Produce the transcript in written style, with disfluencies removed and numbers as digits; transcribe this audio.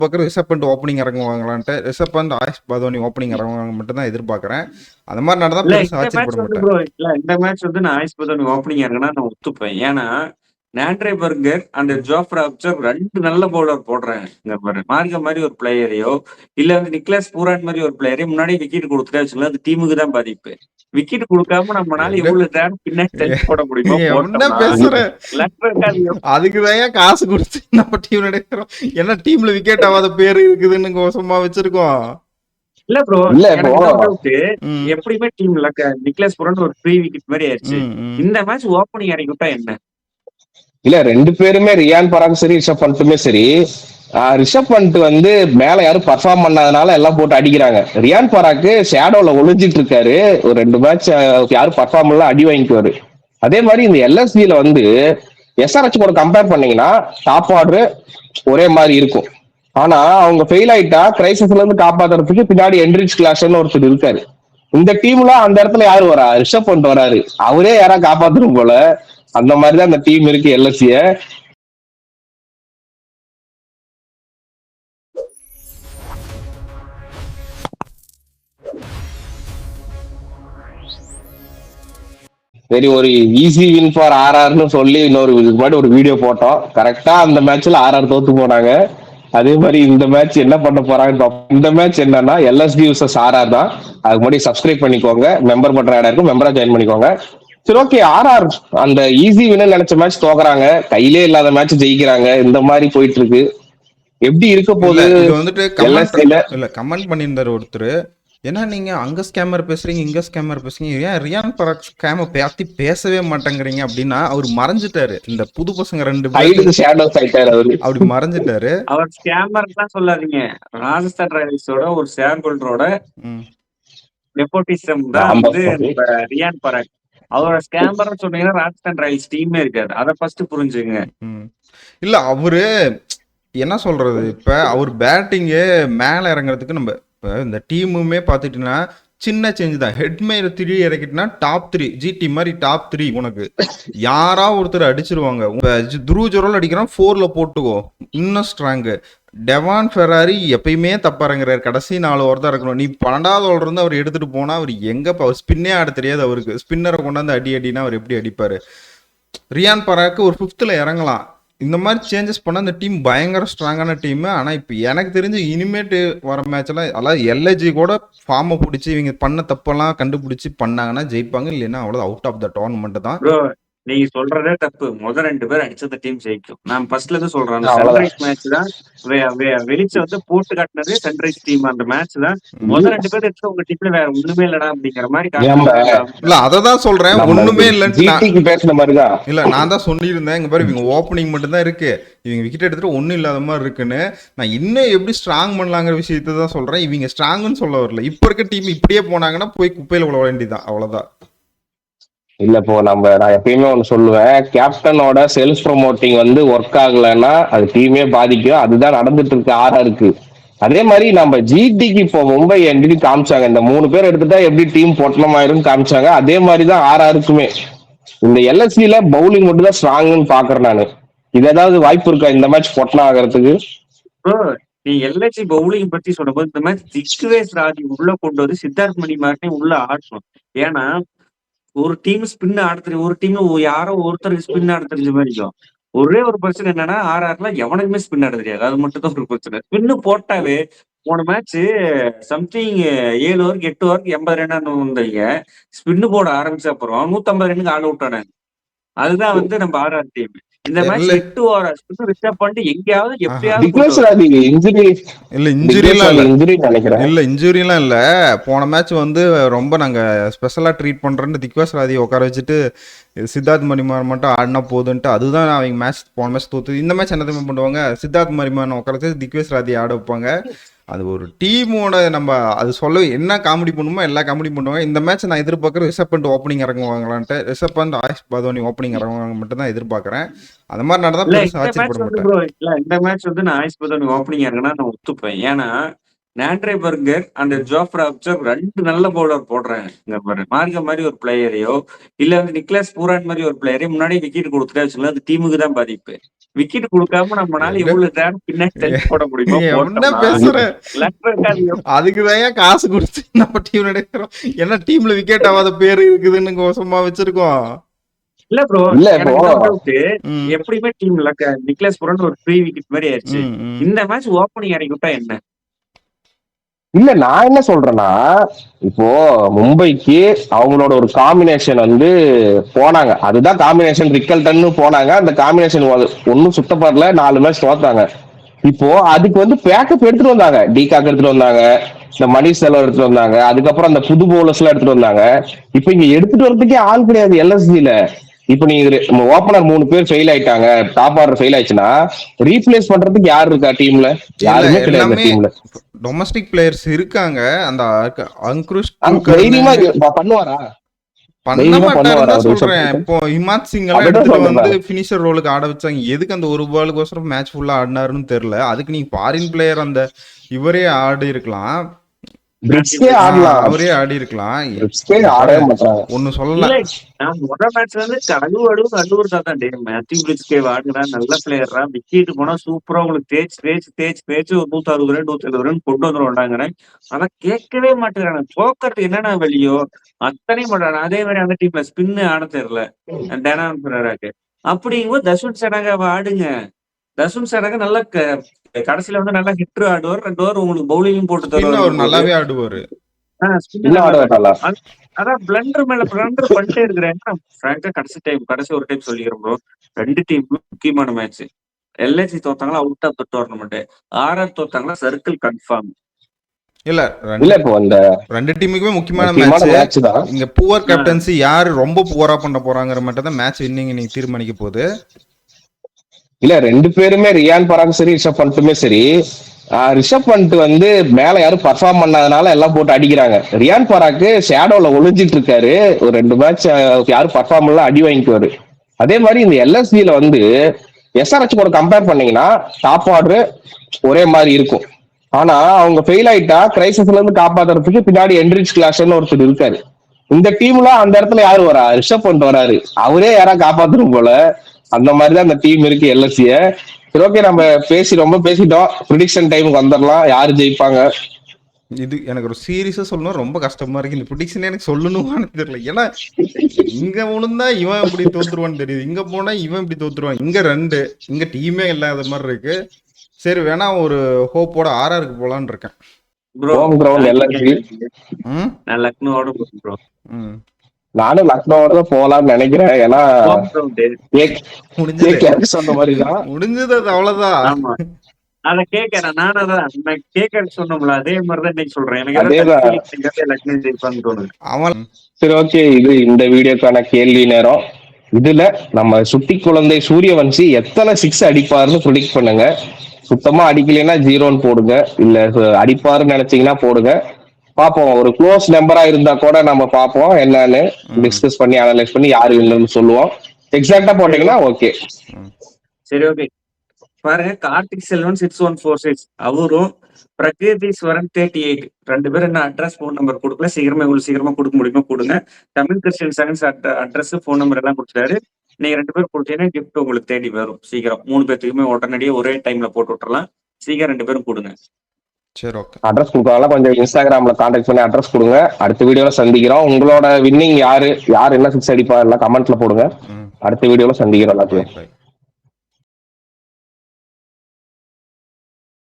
எதிர்பார்க்குறது Rishabh Pant opening இறங்குவாங்களான்ட்டு. Rishabh Pant Ayush Badoni opening இறங்குவாங்க மட்டும் தான் எதிர்பார்க்குறேன். அந்த மாதிரி நடந்தா இல்ல பெருசாக இந்த மேட்ச் ஆச்சரியப்பட வந்து மாட்டேன். ப்ரோ இல்ல இந்த மேட்ச் வந்து நான் ஆயுஷ் பதோனி ஓப்பனிங் இறங்கினா நான் ஒத்துப்பேன். ஏன்னா நாண்ட்ரே பர்கர் அண்ட் ஜோஃப்ரா ஆர்ச்சர் 2 நல்ல பவுலர் போடுறாங்க. இங்க பாரு மார்க மாதிரி ஒரு பிளேயரையோ இல்ல வந்து நிக்லஸ் பூரான் மாதிரி ஒரு பிளேயரையோ முன்னாடி விக்கெட் கொடுத்துட்டா வச்சுக்கலாம், அது டீமுக்கு தான் பாதிப்பு. விக்கெட் கொடுக்காம நம்மளால என்ன எவ்வளவு நேரம் பின்னாடி தள்ளி போட முடியுமோ என்ன போட்டோம்னா பேசுற? லக் இருக்காது. அதுக்குதான் காசு கொடுத்து நம்ம டீம் நடக்கிறோம். என்ன டீம்ல விக்கெட் ஆகாத பேர் இருக்குதுன்னு சும்மா வச்சிருக்கோம். இல்ல ப்ரோ இல்ல இப்போ எனக்கு இன்னொரு டவுட். ம், எப்படியுமே டீம்ல நிக்லஸ் பூரான் ஒரு ஃப்ரீ விக்கெட் மாதிரி ஆயிடுச்சு. ம், ம். இந்த மேட்ச் ஓப்பனிங் இறக்கி விட்டா என்ன? இல்ல 2 பேருமே ரியான் பராகும் சரி ரிஷப் பண்ட்டுமே சரி ரிஷப் பண்ட் வந்து மேல யாரும் பர்ஃபார்ம் பண்ணாதனால எல்லாம் போட்டு அடிக்கிறாங்க. ரியான் பராக்கு ஷேடோல ஒளிஞ்சிட்டு இருக்காரு. ஒரு 2 மேட்ச் யாரும் பர்ஃபார்ம் பண்ணலாம் அடி வாங்கிக்குவாரு. அதே மாதிரி இந்த எல்எஸ்டில வந்து எஸ்ஆர்ஹெச் கூட கம்பேர் பண்ணீங்கன்னா டாப் ஆர்டர் ஒரே மாதிரி இருக்கும். ஆனா அவங்க ஃபெயில் ஆயிட்டா கிரைசிஸ்ல இருந்து காப்பாத்துறதுக்கு பின்னாடி என்ரிச் கிளாஸ்னு ஒருத்தர் இருக்காரு. இந்த டீம்ல அந்த இடத்துல யாரு வரா? ரிஷப் பண்ட் வராரு. அவரே யாரா காப்பாத்தணும் போல. அந்த மாதிரிதான் அந்த டீம் இருக்கு எல்எஸ்சிய. சரி ஒரு ஈஸி வின் ஃபார் ஆர்ஆர்னு சொல்லி இன்னொரு இதுக்கு முன்னாடி ஒரு வீடியோ போட்டோம். கரெக்டா அந்த மேட்ச்ல ஆர்ஆர் தோத்து போனாங்க. அதே மாதிரி இந்த மேட்ச் என்ன பண்ண போறாங்க. இந்த மேட்ச் என்னன்னா எல்எஸ்டி vs ஆர்ஆர் தான். அதுக்கு முன்னாடி சப்ஸ்கிரைப் பண்ணிக்கோங்க. மெம்பர் பண்ற இடம் இருக்கும், மெம்பரா ஜாயின் பண்ணிக்கோங்க. சரி ஓகே, ஆர்ஆர் அந்த ஈஸி வின்னு நினைச்ச மேட்ச் தோக்குறாங்க, கையிலே இல்லாத மேட்ச் ஜெயிக்கிறாங்க. இந்த மாதிரி போயிட்டு இருக்கு. எப்படி இருக்க இல்ல போகுது இது வந்துட்டு எல்எஸ்டில? கமெண்ட் பண்ணியிருந்தாரு ஒருத்தர். ஏன்னா நீங்க அங்க ஸ்கேமர் பேசுறீங்க, இங்க ஸ்கேமர் பேசுறீங்க, ஏன் ரியான் பராக் ஸ்கேம பத்தி பேசவே மாட்டேங்கிறீங்க அப்படின்னா அவர் மறைஞ்சிட்டாரு. இந்த புது பசங்க 2 பேர் ஹைடுக்கு ஷேடோஸ் ஆயிட்டாரு அவரு. அப்படி மறைஞ்சிட்டாரு. அவர் ஸ்கேமர் தான் சொல்லாதீங்க. ராஜஸ்தான் ராயல்ஸோட ஒரு ஷேர் ஹோல்டரோட ம், நெப்போட்டிசம் தான் ஆமா. வந்து இப்ப ரியான் பராக். அவரோட ஸ்கேமர்னு சொன்னீங்கன்னா ராஜஸ்தான் ராயல்ஸ் டீமே இருக்காது. அதை ஃபர்ஸ்ட் புரிஞ்சுங்க. ம். இல்ல அவரு என்ன சொல்றது, இப்ப அவர் பேட்டிங்கு மேல இறங்குறதுக்கு நம்ம இப்ப இந்த டீமுமே பார்த்துட்டீங்கன்னா சின்ன சேஞ்ச் தான். ஹெட்மேர் 3 இறக்கிட்டுனா டாப் 3 ஜிடி மாதிரி டாப் 3 உனக்கு யாரா ஒருத்தர் அடிச்சிருவாங்க. துருவ் ஜொரோல் அடிக்கிறான் 4ல போட்டுக்கோ, இன்னும் ஸ்ட்ராங்கு. டெவான் ஃபெராரி எப்பயுமே தப்பா இறங்குறாரு. கடைசி 4 ஓவர் தான் இருக்கணும். நீ 12வது ஓவர் இருந்து அவர் எடுத்துட்டு போனா அவர் எங்க ஸ்பின்னே ஆட தெரியாது அவருக்கு. ஸ்பின்னரை கொண்டாந்து அடினா அவர் எப்படி அடிப்பாரு? ரியான் பராக்கு ஒரு 5th இறங்கலாம். இந்த மாதிரி சேஞ்சஸ் பண்ணால் இந்த டீம் பயங்கர ஸ்ட்ராங்கான டீம். ஆனால் இப்போ எனக்கு தெரிஞ்சு இனிமேட்டு வர மேட்ச்லாம் அதாவது எல்ஐஜி கூட ஃபார்மை பிடிச்சி இவங்க பண்ண தப்பெல்லாம் கண்டுபிடிச்சி பண்ணாங்கன்னா ஜெயிப்பாங்க, இல்லைன்னா அவ்வளோ அவுட் ஆஃப் த டோர்னமெண்ட் தான். நீங்க சொல்றதே தப்பு. 2 பேர் அடிச்சத டீம் ஜெயிக்கும். நான் ஃபர்ஸ்ட்ல இருந்து சொல்றேன். அவ்வளவுதான். சன்ரைஸ் மேட்ச் தான் வெளிச்ச வந்து போட்டு காட்டினதே சன்ரைஸ் டீம். அந்த மேட்ச் தான் 2 பேர் எடுத்து உங்க டீம்ல வேற ஒண்ணுமே இல்லடா அப்படிங்கிற மாதிரி இல்ல அததான் சொல்றேன், ஒண்ணுமே இல்லைன்னு பேசுன மாதிரிதான். இல்ல நான் தான் சொல்லியிருந்தேன். இங்க பாரு இவங்க ஓப்பனிங் மட்டும் தான் இருக்கு, இவங்க விக்கெட் எடுத்துட்டு ஒன்னும் இல்லாத மாதிரி இருக்குன்னு. நான் இன்னும் எப்படி ஸ்ட்ராங் பண்ணலாங்கிற விஷயத்த தான் சொல்றேன். இவங்க ஸ்ட்ராங்னு சொல்ல வரல. இப்ப இருக்க டீம் இப்படியே போனாங்கன்னா போய் குப்பையில விழ வேண்டியதான், அவ்வளவுதான். இல்ல இப்போ நான் எப்பயுமே ஒண்ணு சொல்லுவேன், கேப்டனோட செல்ஃப் ப்ரொமோட்டிங் வந்து ஒர்க் ஆகலைன்னா அது டீமே பாதிக்கும். அதுதான் நடந்துட்டு இருக்கு ஆர்ஆருக்கு. அதே மாதிரி நம்ம ஜிடிக்கு இப்போ மும்பை எப்படி காமிச்சாங்க, இந்த 3 பேர் எடுத்துட்டா எப்படி டீம் பொட்டணமாயிரும் காமிச்சாங்க. அதே மாதிரிதான் ஆர்ஆருக்குமே. இந்த எல்எஸ்சில பவுலிங் மட்டும் தான் ஸ்ட்ராங்னு பாக்குறேன் நானு. இது ஏதாவது வாய்ப்பு இருக்கா இந்த மேட்ச் பொட்டணம் ஆகிறதுக்கு? நீ எல்ஐசி பவுலிங் பத்தி சொல்லும்போது இந்த மாதிரி திக்வேஸ் ராஜி உள்ள கொண்டு வந்து சித்தார்த் மணி மாதிரி உள்ள ஆடணும். ஏன்னா ஒரு டீம் ஸ்பின் ஆட தெரியும், ஒரு டீம் யாரோ ஒருத்தருக்கு ஸ்பின் ஆட தெரிஞ்ச மாதிரி இருக்கும். ஒரே ஒரு பிரச்சனை என்னன்னா ஆர்ஆர்ல எவனுக்குமே ஸ்பின் ஆட தெரியாது. அது மட்டும் தான் ஒரு பிரச்சனை. ஸ்பின்னு போட்டாவே போன மேட்ச் சம்திங் 7 ஓவருக்கு 8 ஓவருக்கு 80 ரன் வந்தீங்க. ஸ்பின்னு போட ஆரம்பிச்ச அப்புறம் 150 ரன்னுக்கு ஆல் அவுட் ஆனாங்க. அதுதான் வந்து நம்ம ஆர்ஆர் டீம். இந்த மேட்ச் 8 ஓவர் ஸ்பின் ரிஸ்டர்ப் பண்ணிட்டு எங்கேயாவது எப்படியாவது இன்ஜுரிலாம் இல்ல. போன மேட்ச் வந்து ரொம்ப நாங்க ஸ்பெஷலா ட்ரீட் பண்றோன்னு திக்வேஸ் ராதியை உட்கார வச்சுட்டு சித்தார்த் மணிமான் மட்டும் ஆடினா போதுன்ட்டு அதுதான் அவங்க மேட்ச் போன மேட்ச் தோத்து. இந்த மேட்ச் என்ன பண்ணுவாங்க, சித்தார்த் மணிமான் உட்கார வச்சு திக்வேஸ் ராதியை ஆட வைப்பாங்க. அது ஒரு டீமோட நம்ம அது சொல்ல என்ன காமெடி பண்ணுமோ எல்லா காமெடி பண்ணுவாங்க. இந்த மேட்ச் நான் எதிர்பார்க்குறேன் ரிஷப் பண்ட் ஓப்பனிங் இறங்குவாங்களான்ட்டு. ரிஷப் பண்ட் ஆயுஷ் பதோனி ஓப்பனிங் இறங்குவாங்க மட்டும் தான் எதிர்பார்க்குறேன். அந்த மாதிரி நடந்தா பெருசாக ஆச்சரியப்பட மாட்டேன். இல்ல இந்த மேட்ச் வந்து நான் ஆயுஷ் பதோனி ஓப்பனிங் இறங்கினா நான் ஒத்துப்பேன். ஏன்னா நாண்ட்ரே பர்கர் அந்த ஜோஃப்ரா ஆர்ச்சர் 2 நல்ல பவுலர் போடுறாங்க. இங்க பாரு. மார்கன் மாரி ஒரு பிளேயரையோ, இல்ல வந்து நிக்லஸ் பூரான் மாரி ஒரு பிளேயரையோ முன்னாடியே விக்கெட் குடுத்துட்டா வச்சுக்கோங்களேன், அது டீமுக்கு தான் பாதிப்பு. விக்கெட் குடுக்காம நம்மனால என்ன எவ்வளவு நேரம் பின்னாடி தள்ளி போட முடியுமோ என்ன போட்டோம்னா, பேசுற? லக் இருக்காது. அதுக்குதான் காசு கொடுத்து நம்ம டீம் நடக்கிறோம். ஏன்னா டீம்ல விக்கெட் ஆகாத பேர் இருக்குதுன்னு கோசமா வச்சிருக்கோம். இல்ல ப்ரோ, இல்ல இப்போ எனக்கு இன்னொரு டவுட். ம், எப்படியுமே டீம்ல நிக்லஸ் பூரான் ஒரு ஃப்ரீ விக்கெட் மாதிரி ஆயிடுச்சு. ம், ம். இந்த மேட்ச் ஓப்பனிங் இறக்கி விட்டா என்ன? இல்ல நான் என்ன சொல்றேன்னா, இப்போ மும்பைக்கு அவங்களோட ஒரு காம்பினேஷன் வந்து போனாங்க. அதுதான் காம்பினேஷன் ரிக்கல்டன்னு போனாங்க. அந்த காம்பினேஷன் ஒன்னும் சுத்தப்படல. 4 மேட்ச் தோத்தாங்க. இப்போ அதுக்கு வந்து பேக்கப் எடுத்துட்டு வந்தாங்க. டிகாக் எடுத்துட்டு வந்தாங்க. இந்த மணிஷ் செல்வம் எடுத்துட்டு வந்தாங்க. அதுக்கப்புறம் அந்த புது பவுலர்ஸ் எல்லாம் எடுத்துட்டு வந்தாங்க. இப்ப இங்க எடுத்துட்டு வரதுக்கே ஆள் கிடையாது எல்எஸ்ஜில. இப்ப நீங்க ஓப்பனர் 3 பேர் ஃபெயில் ஆயிட்டாங்க. டாப் ஆர்டர் ஃபெயில் ஆயிடுச்சுன்னா ரீப்ளேஸ் பண்றதுக்கு யார் இருக்கா டீம்ல? இல்ல யாருமே கிடையாது எல்லாமே டீம்ல. டொமஸ்டிக் பிளேயர்ஸ் இருக்காங்க. அந்த அங்குருஷ் ஆனா குல்கர்னு தைரியமா பண்ணுவாரா? பண்ண தைரியமா மாட்டாருன்னு பண்ணுவாரா தான் ஒரு ரிஷப் சொல்றேன். பண்ட்? இப்போ ஹிமாத் சிங் எல்லாம் அதுதான் எடுத்துட்டு சொல்றேன். வந்து பினிஷர் ரோலுக்கு ஆட வச்சாங்க. எதுக்கு அந்த ஒரு பாலுக்கோசரம் மேட்ச் ஃபுல்லா ஆடினாருன்னு தெரியல. அதுக்கு நீங்க ஃபாரின் பிளேயர் அந்த இவரே ஆடி இருக்கலாம். பிரிட்ஸ்கே ஆடலாம். அவரே ஆடி இருக்கலாம். பிரிட்ஸ்கே இங்க ஆடவே பாரு, மாட்டாங்க. ஒன்னு இல்ல, சொல்லலாம். நான் முதல் மேட்ச்ல இருந்து அழுவுறதா தான் டே. மேத்யூ பிரிட்ஸ்கே ஆடுனா நல்ல பிளேயர்ரா, விக்கெட் போனா சூப்பரா உங்களுக்கு தேய்ச்சு ஒரு 160 ரன் 170 ரன் கொண்டு வந்துருவாங்கிறேன். ஆனா கேட்கவே மாட்டேங்கிறாங்க. தோக்கறதுக்கு என்னென்ன வழியோ அத்தனையும் பண்றாங்க. அதே மாதிரி அந்த டீம்ல ஸ்பின்னு ஆட தெரியல டேனான் பெரேராக்கு. அப்படிங்கும்போது தஸ்வந்த் சடங்காவை ஆடுங்க. தஸ்வந்த் சடங்கா நல்லா கடைசியில வந்து நல்லா ஹிட்டர் ஆடுவார். 2 ஓவர் உங்களுக்கு பவுலிங்கும் போட்டு ஸ்பின் அவர் தருவார். நல்லாவே ஆடுவாரு. ஸ்பின் இன்னும் நல்லா ஆட அதான் பிளண்டர் மேல பிளண்டர் பண்ணிட்டே இருக்கிறேன். ஃப்ராங்கா கடைசி ஒரு டைம் சொல்லிக்கிறேன் ப்ரோ. 2 டீம் முக்கியமான மேட்ச். எல்ஐசி தோத்தாங்களா out of the tournament. RR தோத்தாங்களா சர்க்கிள் கன்ஃபார்ம். இல்ல இல்ல இப்போ இந்த ரெண்டு டீமுக்குமே முக்கியமான முக்கியமான மேட்ச். மேட்ச் தான். இங்க புவர் கேப்டன்சி யாரு ரொம்ப புவரா பண்ண போறாங்கிற மட்டும் தான் மேட்ச் வின்னிங் நீங்க தீர்மானிக்க போகுது. இல்ல 2 பேருமே ரியான் பராக் சரி ரிஷப் பண்ட்டுமே சரி, ரிஷப் பண்ட் வந்து மேல யாரும் பர்ஃபார்ம் பண்ணாதனால எல்லாம் போட்டு அடிக்கிறாங்க. ரியான் பராக் ஷேடோல ஒளிஞ்சிட்டு இருக்காரு. ஒரு 2 மேட்ச் யாரும் பர்ஃபார்ம் பண்ணல அடி வாங்கிக்குவாரு. அதே மாதிரி இந்த எல்எஸ்பில வந்து எஸ்ஆர்எச் கூட கம்பேர் பண்ணீங்கன்னா டாப் ஆர்டர் ஒரே மாதிரி இருக்கும். ஆனா அவங்க ஃபெயில் ஆயிட்டா கிரைசிஸ்ல இருந்து காப்பாத்துறதுக்கு பின்னாடி என்ரிச் கிளாஸ்ன்னு ஒருத்தர் இருக்காரு. இந்த டீம்ல அந்த இடத்துல யாரு வரா? ரிஷப் பண்ட் வராரு. அவரே யாரா காப்பாத்தணும் போல. அந்த மாதிரிதான் அந்த டீம் இருக்கு எல்எஸ்சிய. சரி, ஓகே, நம்ம ரொம்ப பேசிட்டோம். ப்ரிடிக்ஷன் டைமுக்கு வந்துடலாம். யாரு ஜெயிப்பாங்க? இது எனக்கு ஒரு சீரியஸா சொல்லணும் ரொம்ப கஷ்டமா இருக்கு. இந்த ப்ரிடிக்ஷன் எனக்கு சொல்லணுமான்னு தெரியல. ஏன்னா இங்க விழுந்தா இவன் இப்படி தோத்துருவான்னு தெரியுது, இங்க போனா இவன் இப்படி தோத்துருவான். இங்க 2 இங்க டீமே இல்லாத மாதிரி இருக்கு. சரி வேணா ஒரு ஹோப்போட ஆர்ஆருக்கு போலான்னு இருக்கேன். Bro home ground LSC. நான் லக்னோட ப்ரோ. நானும் லக்னோட தான் போலாம்னு நினைக்கிறேன். ஏன்னா ஹோம் கிரவுண்ட் கேக் சொன்ன மாதிரிதான் முடிஞ்சது, அது அவ்வளவுதான். ஆமா, அத கேட்கறேன். நானும் அதான் கேட்க சொன்னோம்ல, அதே மாதிரிதான் இன்னைக்கு சொல்றேன். எனக்கு அதேதான். லக்னோ ஜெயிப்பான்னு தோணுது. அவன் சரி, ஓகே, இது இந்த வீடியோக்கான கேள்வி நேரம். இதுல நம்ம சுட்டி குழந்தை சூரியவன்சி எத்தனை 6 அடிப்பாருன்னு ப்ரிடிக்ட் பண்ணுங்க. சுத்தமா அடிக்கலைன்னா 0ன்னு போடுங்க. இல்ல அடிப்பாருன்னு நினைச்சீங்கன்னா போடுங்க. பாப்போம். ஒரு க்ளோஸ் நம்பரா இருந்தா கூட நம்ம பாப்போம் என்னன்னு டிஸ்கஸ் பண்ணி அனலைஸ் பண்ணி யாரு இல்லைன்னு சொல்லுவோம். எக்ஸாக்டா போட்டீங்கன்னா ஓகே. சரி, ஓகே. பாருங்க, கார்த்திக் செல்வன் 6146 அவரும் பிரகதீஸ்வரன் 38. 2 பேரும் என்ன அட்ரஸ் போன் நம்பர் கொடுக்கல. சீக்கிரமா கொடுக்க முடியுமா கொடுங்க. Tamil Christian science address phone number எல்லாம் கொடுத்துட்டாரு. நீங்க 2 பேர் கொடுத்தீங்கன்னா கிஃப்ட் உங்களுக்கு தேடி வரும் சீக்கிரம். 3 பேத்துக்குமே உடனடியே ஒரே டைம்ல போட்டு விட்டுறலாம். சீக்கிரம் 2 பேரும் கொடுங்க. சரி, ஓகே. அட்ரஸ் கொடுக்கலாம். கொஞ்சம் இன்ஸ்டாகிராம்ல கான்டாக்ட் பண்ணி அட்ரஸ் கொடுங்க. அடுத்த வீடியோல சந்திக்கிறோம். உங்களோட வின்னிங் யாரு என்ன 6 அடிப்பா எல்லாம் கமெண்ட்ல போடுங்க. அடுத்த வீடியோல சந்திக்கிறோம் எல்லாத்தையும். Bye.